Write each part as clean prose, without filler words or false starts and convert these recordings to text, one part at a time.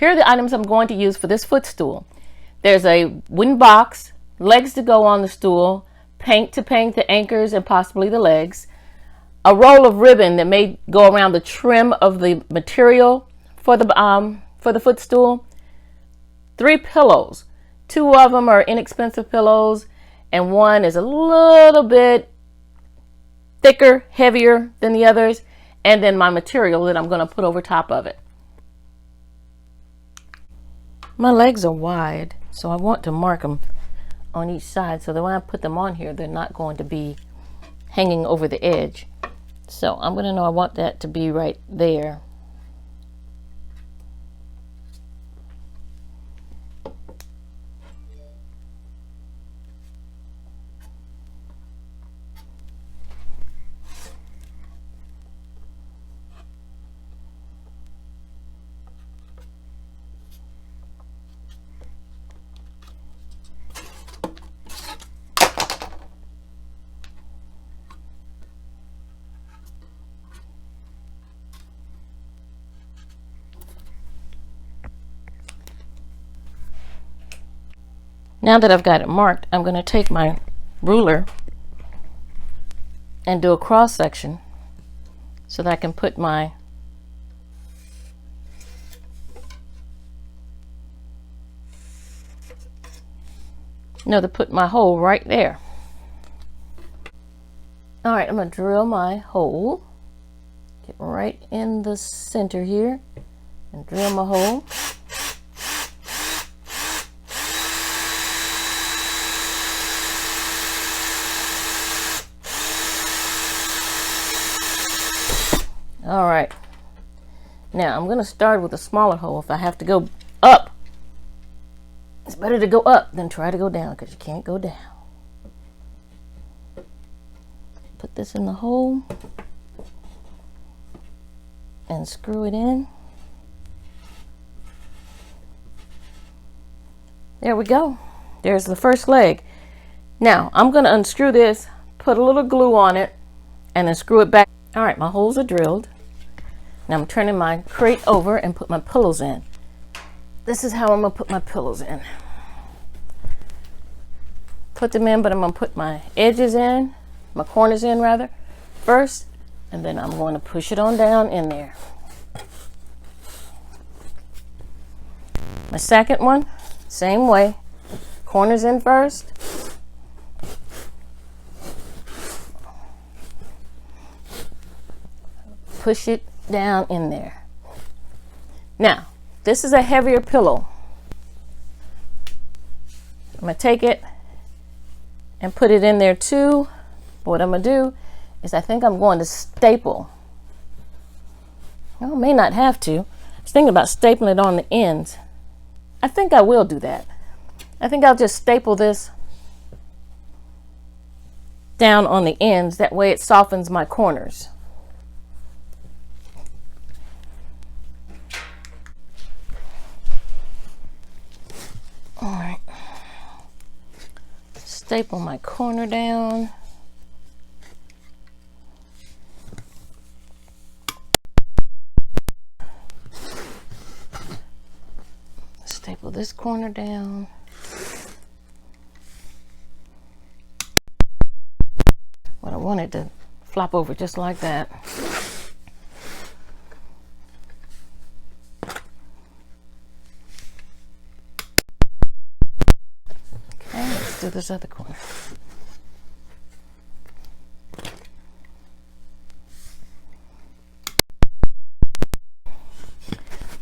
here are the items I'm going to use for this footstool. There's a wooden box, legs to go on the stool, paint to paint the anchors and possibly the legs, a roll of ribbon that may go around the trim of the material for the footstool, 3 pillows. 2 of them are inexpensive pillows, and one is a little bit thicker, heavier than the others, and then my material that I'm going to put over top of it. My legs are wide, so I want to mark them on each side so that when I put them on here, they're not going to be hanging over the edge. So I'm going to know I want that to be right there. Now that I've got it marked, I'm going to take my ruler and do a cross section so that I can put my hole right there. All right, I'm going to drill my hole, get right in the center here and drill my hole. All right, now I'm going to start with a smaller hole. If I have to go up, it's better to go up than try to go down because you can't go down. Put this in the hole and screw it in. There we go. There's the first leg. Now I'm going to unscrew this, put a little glue on it, and then screw it back. All right, my holes are drilled. Now I'm turning my crate over and put my pillows in. This is how I'm going to put my pillows in. Put them in, but I'm going to put my edges in, my corners in rather, first, and then I'm going to push it on down in there. My second one, same way, corners in first. Push it down in there. Now, this is a heavier pillow. I'm going to take it and put it in there too. What I'm going to do is I think I'm going to staple. Well, I may not have to. I was thinking about stapling it on the ends. I think I will do that. I think I'll just staple this down on the ends. That way it softens my corners. All right, staple my corner down. Staple this corner down. Well, I want it to flop over just like that. Do this other corner.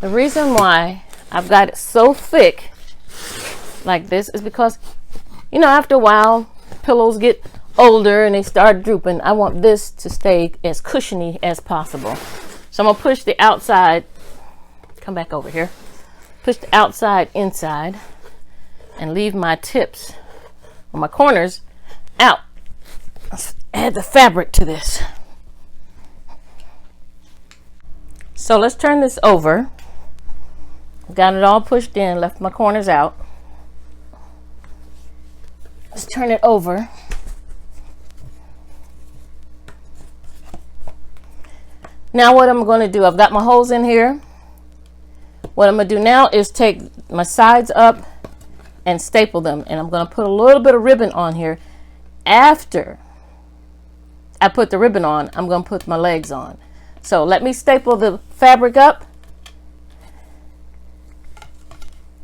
The reason why I've got it so thick like this is because, you know, after a while pillows get older and they start drooping. I want this to stay as cushiony as possible. So I'm going to push the outside, come back over here, push the outside inside and leave my tips or my corners out. Let's add the fabric to this. So let's turn this over. Got it all pushed in, left my corners out. Let's turn it over. Now what I'm going to do, I've got my holes in here. What I'm going to do now is take my sides up and staple them. And I'm going to put a little bit of ribbon on here. After I put the ribbon on, I'm going to put my legs on. So let me staple the fabric up.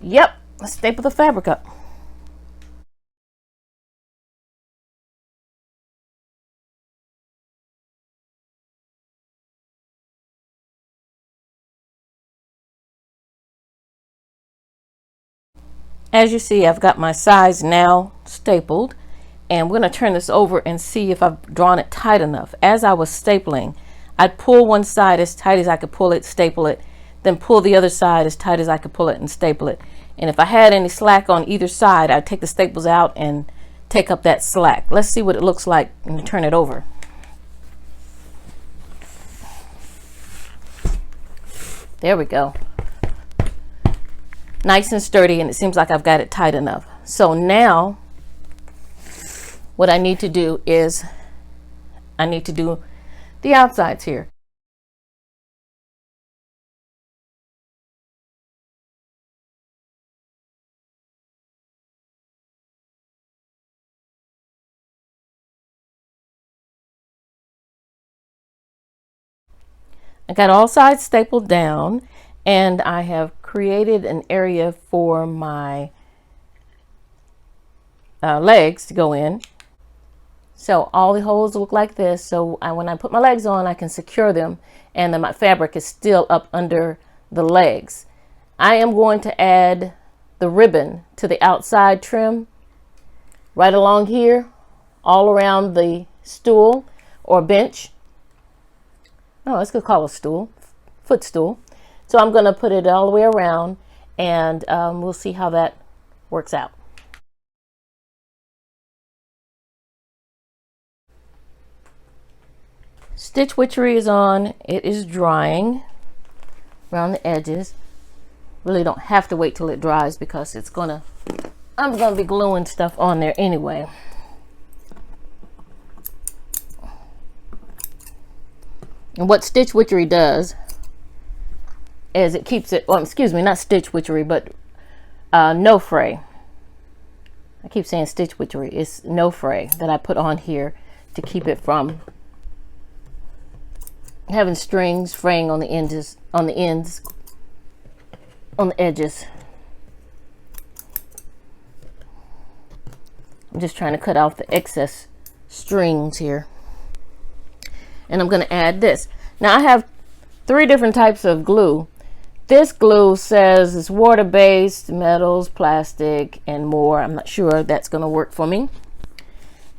Yep, let's staple the fabric up. As you see, I've got my sides now stapled, and we're going to turn this over and see if I've drawn it tight enough. As I was stapling, I'd pull one side as tight as I could pull it, staple it, then pull the other side as tight as I could pull it and staple it. And if I had any slack on either side, I'd take the staples out and take up that slack. Let's see what it looks like and turn it over. There we go. Nice and sturdy, and it seems like I've got it tight enough. So now what I need to do is I need to do the outsides here. I got all sides stapled down, and I have created an area for my legs to go in. So all the holes look like this. So when I put my legs on, I can secure them, and then my fabric is still up under the legs. I am going to add the ribbon to the outside trim right along here, all around the stool or bench. Oh, let's go call it a stool, footstool. So I'm going to put it all the way around, and we'll see how that works out. Stitch witchery is on. It is drying around the edges. Really don't have to wait till it dries because I'm gonna be gluing stuff on there anyway. And what stitch witchery does is it keeps it, well, excuse me, not stitch witchery, but NoFray. I keep saying stitch witchery. It's NoFray that I put on here to keep it from having strings fraying on the ends, on the edges. I'm just trying to cut off the excess strings here. And I'm going to add this. Now I have 3 different types of glue. This glue says it's water-based, metals, plastic, and more. I'm not sure that's going to work for me.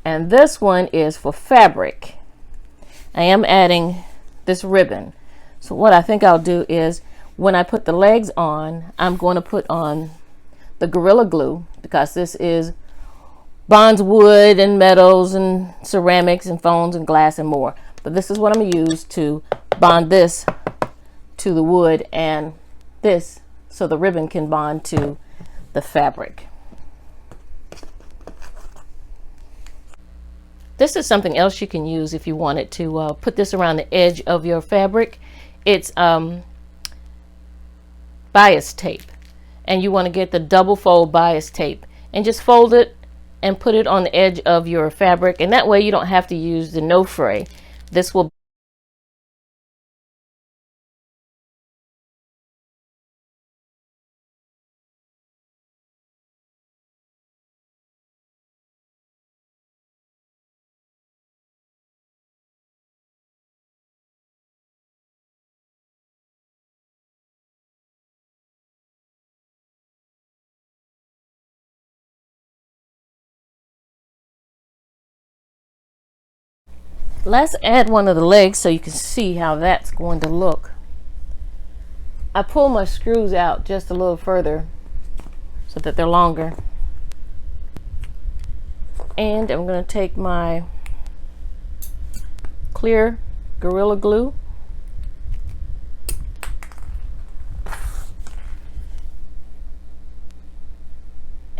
And this one is for fabric. I am adding this ribbon. So what I think I'll do is when I put the legs on, I'm going to put on the Gorilla Glue, because this is bonds wood and metals and ceramics and phones and glass and more. But this is what I'm going to use to bond this to the wood and this, so the ribbon can bond to the fabric. This is something else you can use if you wanted to put this around the edge of your fabric. It's bias tape, and you want to get the double fold bias tape and just fold it and put it on the edge of your fabric, and that way you don't have to use the NoFray. This will let's add one of the legs so you can see how that's going to look. I pull my screws out just a little further so that they're longer. And I'm going to take my clear Gorilla Glue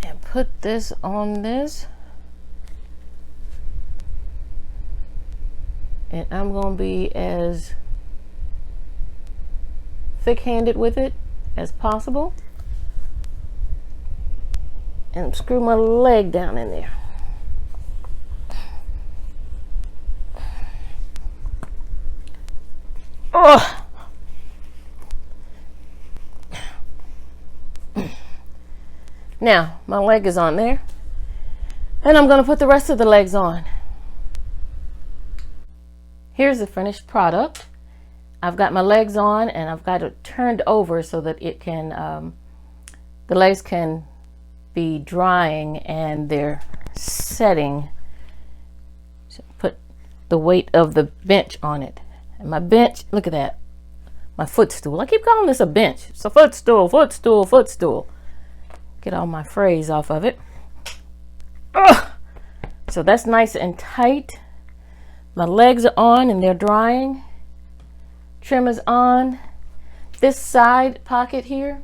and put this on this. And I'm going to be as thick-handed with it as possible. And screw my leg down in there. Oh! Now, my leg is on there. And I'm going to put the rest of the legs on. Here's the finished product. I've got my legs on and I've got it turned over so that it can, the legs can be drying and they're setting. So put the weight of the bench on it. And my bench, look at that, my footstool. I keep calling this a bench. It's a footstool, footstool, footstool. Get all my frays off of it. Ugh. So that's nice and tight. My legs are on and they're drying. Trim is on. This side pocket here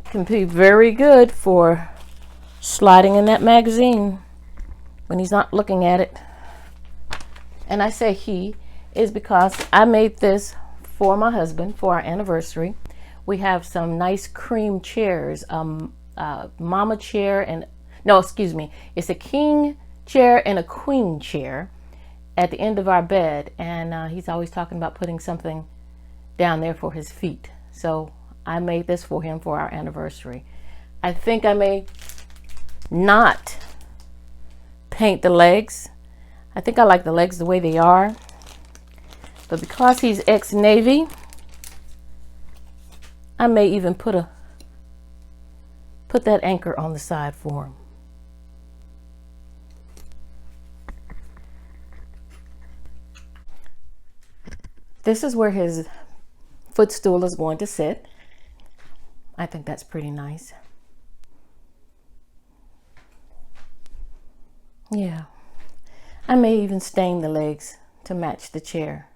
can be very good for sliding in that magazine when he's not looking at it. And I say he is because I made this for my husband for our anniversary. We have some nice cream chairs, mama chair and, no, excuse me, it's a king chair and a queen chair at the end of our bed. And he's always talking about putting something down there for his feet. So I made this for him for our anniversary. I think I may not paint the legs. I think I like the legs the way they are. But because he's ex-Navy, I may even put that anchor on the side for him. This is where his footstool is going to sit. I think that's pretty nice. Yeah. I may even stain the legs to match the chair.